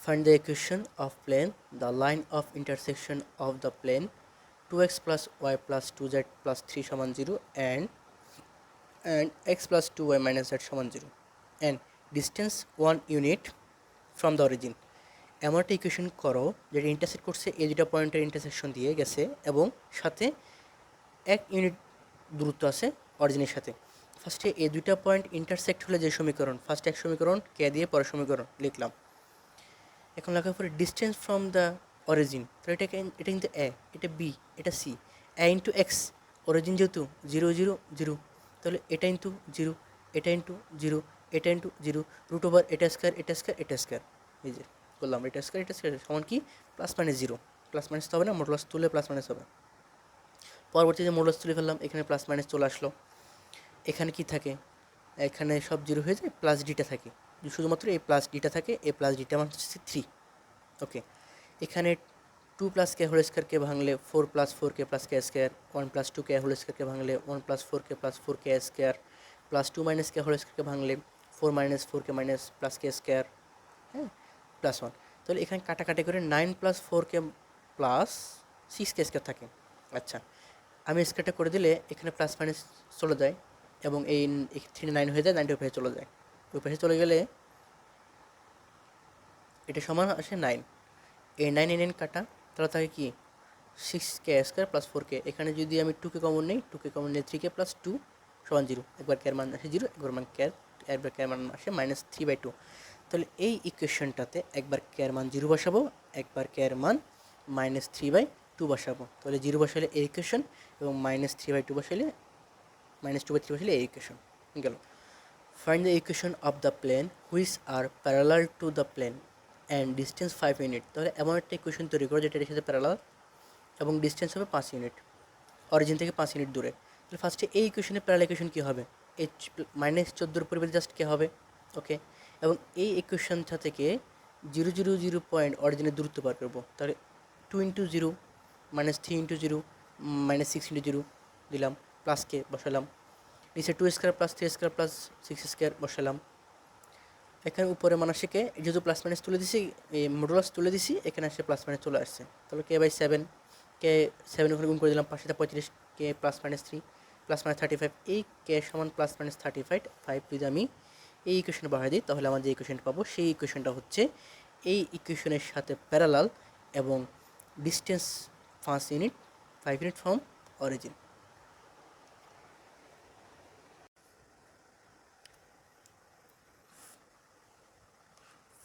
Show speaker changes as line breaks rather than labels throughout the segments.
Find the equation of plane, the line of intersection of the plane 2x plus y plus 2z plus 3 সমান 0 and x plus 2y minus z সমান 0 and distance 1 unit from the origin. এমন একটা equation করো যেটা intersect করছে এই দুটা পয়েন্টের ইন্টারসেকশন দিয়ে গেছে এবং সাথে 1 ইউনিট দূরত্ব আছে অরিজিনের সাথে। ফার্স্টে এই দুইটা পয়েন্ট ইন্টারসেক্ট হলে যে সমীকরণ, ফার্স্ট এক সমীকরণ কে দিয়ে পরের সমীকরণ লিখলাম। এখন লেখার পরে ডিস্টেন্স ফ্রম দ্য অরিজিন, তাহলে এটা কিন্তু এ, এটা বি, এটা সি। এ ইন্টু এক্স, অরিজিন যেহেতু 0 0 0, তাহলে এটা ইন্টু 0, এটা ইন্টু 0, এটা ইন্টু 0, রুট ওভার এটা স্কোয়ার এটা স্কোয়ার এটা স্কোয়ার। এই যে করলাম এটা স্কোয়ার সমান কি প্লাস মাইনাস 0, প্লাস মাইনাস তো হবে না, মোটলাস তুলে প্লাস মাইনাস হবে। পরবর্তীতে মোটলাস তুলে ফেললাম, এখানে প্লাস মাইনাস চলে আসলো। এখানে কি থাকে, এখানে সব 0 হয়ে যায়, প্লাস ডিটা থাকে, শুধুমাত্র এই প্লাস ডিটা থাকে, এই প্লাস ডিটা মানে হচ্ছে 3। ওকে, এখানে 2 প্লাস কে হোল স্কোয়ারকে ভাঙলে 4 প্লাস 4 কে প্লাস কে স্কোয়ার, 1 প্লাস 2 কে হোল স্কোয়ারকে ভাঙলে 1 প্লাস 4 কে প্লাস 4 কে স্কোয়ার, প্লাস 2 মাইনাস কে হোল স্কোয়ারকে ভাঙলে 4 মাইনাস 4 কে মাইনাস প্লাস কে স্কোয়ার, হ্যাঁ, প্লাস 1। তাহলে এখানে কাটাকাটি করে 9 প্লাস 4 কে প্লাস 6 কে স্কোয়ার থাকে। আচ্ছা, আমি স্কোয়ারটা করে দিলে এখানে প্লাস মাইনাস চলে যায় এবং এই 3 9 হয়ে যায়, 9টা ওই পাশে চলে যায়। ওই পাশে চলে গেলে এটা সমান আসে 9, এই 9 9 কাটা, তাহলে থাকে কি 6 কে স্কোয়ার প্লাস 4 কে। এখানে যদি আমি 2 কে কমন নিই, 2 কে কমন নিয়ে 3 কে প্লাস 2 সমান 0, একবার কে মান আসে 0, একবার কে মান আসে -3/2। তাহলে এই ইকুয়েশনটাতে একবার কে মান 0 বসাবো, একবার কে মান -3/2 বসাবো। তাহলে 0 বসালে এই ইকুয়েশন এবং -3/2 বসালে -2/3 বসালে এই ইকুয়েশন গেল। Find the equation of the plane which are parallel to the plane and distance 5 unit. তাহলে এমন একটা ইকুয়েশন তৈরি করো যেটা এর সাথে প্যারালাল এবং ডিস্টেন্স হবে 5 ইউনিট, অরিজিন থেকে 5 ইউনিট দূরে। তাহলে ফার্স্টে এই ইকুয়েশনের প্যারালাল ইকুয়েশন কী হবে, -14 পরিবর্তে জাস্ট কে হবে। ওকে, এবং এই ইকুয়েশনটা থেকে 0 0 0 পয়েন্ট অরিজিনের দূরত্ব বার করবো। তাহলে 2 ইন্টু 0 -3 ইন্টু 0 -6 ইন্টু 0 দিলাম, প্লাস কে বসালাম, নিচে 2 square plus 3 square plus 6 square বসালাম। এখানে উপরে মানুষকে যেহেতু প্লাস মাইনাস তুলে দিছি, এই মডুলাস তুলে দিছি, এখানে আসে প্লাস মাইনাস চলে আসছে। তাহলে কে/7, কে 7 ওখানে গুণ করে দিলাম, 5 × 35, k plus minus 3 plus minus 35। এই কে সমান প্লাস মাইনাস 35 যদি আমি এই ইকুয়েশনে বাড়াই দিই, তাহলে আমার যে ইকুয়েশনটা পাবো সেই ইকুয়েশনটা হচ্ছে এই ইকুয়েশনের সাথে প্যারালাল এবং distance 5 unit from origin.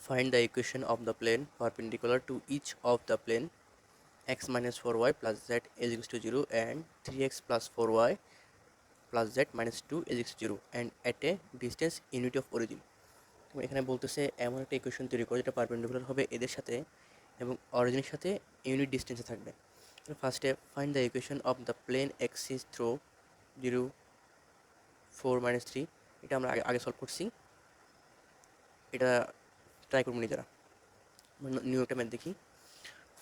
Find the equation of the plane perpendicular to each of the plane x minus 4y plus z is equals to 0 and 3x plus 4y plus z minus 2 is equals to 0 and at a distance unit of origin. এখানে বলতেছে এমন একটা equation তৈরি করো যেটা perpendicular হবে এদের সাথে এবং অরিজিনের সাথে ইউনিট ডিস্টেন্সে থাকবে। ফার্স্টে find the equation of the plane axis through 0 4 -3, এটা আমরা আগে সলভ করছি, এটা ট্রাই করবো নিজেরা। নিউ একটা ম্যাথ দেখি।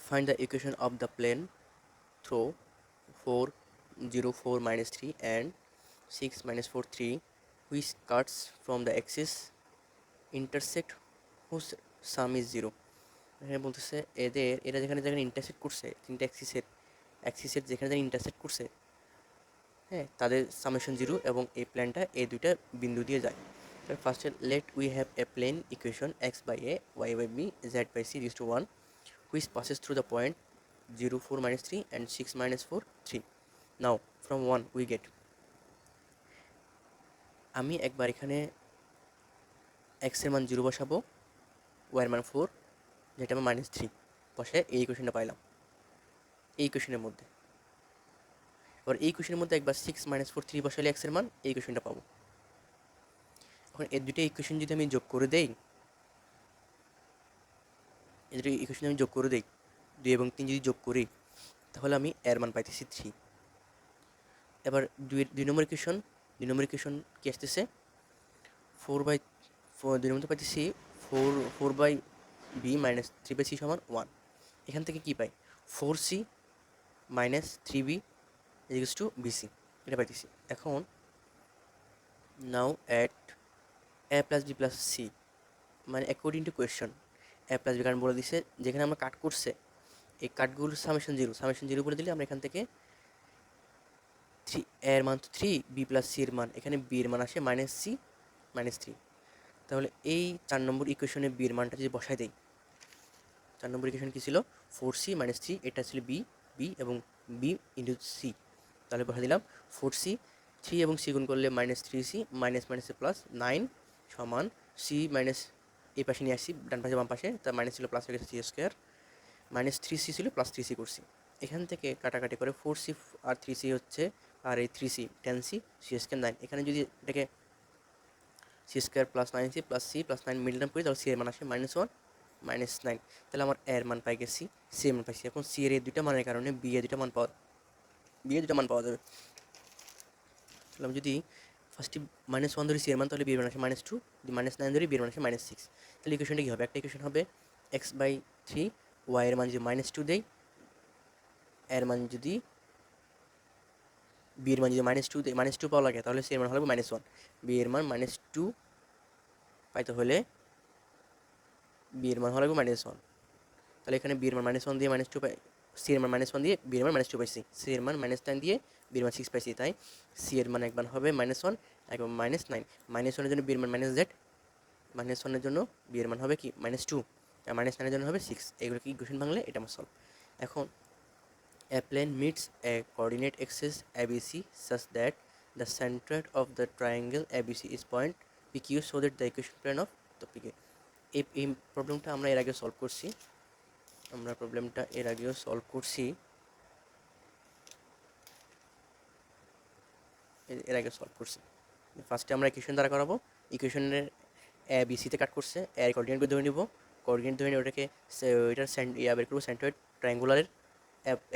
Find the equation of the plane through 4 0 4 -3 and 6 -4 3 which cuts from the axis intersect whose sum is 0. এখানে বলতেছে এরা যেখানে যেখানে ইন্টারসেক্ট করছে, তিনটা অ্যাক্সিসের যেখানে যেখানে ইন্টারসেক্ট করছে, হ্যাঁ, তাদের সামেশন 0 এবং এই প্ল্যানটা এই দুইটা বিন্দু দিয়ে যায়। তাহলে ফার্স্টে let we have a plane equation x/a y/b z/c is to 1 which passes through the point 0 4 -3 and 6 -4 3. Now from 1 we get, আমি একবার এখানে x এর মান 0 বসাবো, y এর মান 4, যেটা আমার -3 বসে এই ইকুয়েশনটা পাইলাম এই ইকুয়েশনের মধ্যে। এবার এই ইকুয়েশনের মধ্যে একবার 6 -4 3 বসালে x এর মান এই ইকুয়েশনটা পাবো। এখন এই দুটো ইকুয়েশন যদি আমি যোগ করে দেই, এই দুটো ইকুয়েশন আমি যোগ করে দিই, 2 এবং 3 যদি যোগ করি, তাহলে আমি এর মান পাইতেছি 3। এবার দুই নম্বর ইকুয়েশন কি আসতেছে, 4/4, 2 নম্বর পাইতেছি 4/b - 3/c সমান 1। এখান থেকে কি পাই, 4c - 3b equals to bc, এটা পাইতেছি। এখন now at a + b + c, মানে according to question A plus B কারণ বলে দিছে যেখানে আমরা কাট করছে এই কাটগুলোর সামেশন জিরো করে দিলে আমরা এখান থেকে থ্রি এর মান তো থ্রি, বি প্লাস সি এর মান, এখানে বি এর মান আসে মাইনাস সি মাইনাস থ্রি। তাহলে এই 4 নম্বর ইকুয়েশনে বি এর মানটা যদি বসাই দেই, 4 নম্বর ইকুয়েশন কী ছিল, 4c মাইনাস থ্রি, এটা ছিল বি এবং বি ইন্টু সি। তাহলে বসাই দিলাম 4c, থ্রি এবং সি গুণ করলে মাইনাস থ্রি সি, মাইনাস মাইনাসে প্লাস 9 সমান সি মাইনাস এই পাশে নিয়ে আসছি, ডান পাশে বাম পাশে, তার মাইনাস ছিল প্লাস হয়ে গেছে C square, minus three C ছিল প্লাস থ্রি সি করছি। এখান থেকে কাটাকাটি করে 4c আর 3c হচ্ছে, আর এই 3c 10c, সি স্কোয়ার 9, এখানে যদি এটাকে C square plus 9c plus C plus 9 middle term করি, তাহলে সি এর মান আসে -1 -9। তাহলে আমার এর মান পাই গেছি, সি এর মান পাইছি। এখন সি এর এই দুইটা মানের কারণে বি এর দুইটা মান পাওয়া যাবে। তাহলে আমি যদি ফার্স্টে -1 ধরি সি এর মান, তাহলে বি এর মান আসে -2, যদি -9 ধরি বি এর মান আসে -6। তাহলে ইকুয়েশনটা কী হবে, একটা ইকুয়েশন হবে x/3, ওয়াই এর মান যদি -2 দেই, এর মান যদি বি এর মান যদি -2 দেই, -2 পাওয়া লাগে, তাহলে সি এর মান হবে -1। বি এর মান -2 পাইতে হলে বি এর মান হলো -1। তাহলে এখানে বি এর মান -1 দিয়ে -2 পাই, সি এর মান -1 দিয়ে বি এর মান -2 পাইছি, সি এর মান -9 দিয়ে বি এর মান 6 পাইছি। তাই সি এর মান একবার হবে -1 এবং -9। -1 এর জন্য বি এর মান -z, -1 এর জন্য বি এর মান হবে কি -2, আর -9 এর জন্য হবে 6। এগুলো কি ইকুয়েশন ভাঙলে এটা আমার সলভ। এখন a plane meets a coordinate axis ABC such that the center of the triangle ABC is point PQ so that the equation plane of the PQ। এই প্রবলেমটা আমরা এর আগে সলভ করছি, ফার্স্টে আমরা ইকুয়েশন দ্বারা করাবো। ইকুয়েশনের এ বি সিতে কাট করছে, এর কোঅর্ডিনেটকে ধরে নিব, কোঅর্ডিনেট ধরে নিয়ে ওটাকে ওইটার বের করবো centroid ট্রায়াঙ্গুলারের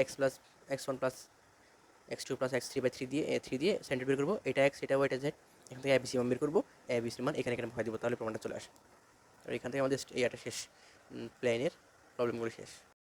x1 plus x2 plus x3/3 দিয়ে 3 দিয়ে সেন্ট্রয়েড বের করবো, এটা x এটা y এটা z। এখান থেকে এবিসি মান বের করবো, এবিসির মান এখানে ভয় দিব, তাহলে প্রমাণটা চলে আসে। আর এখান থেকে আমাদের এই একটা শেষ, প্লেনের প্রবলেমগুলো শেষ।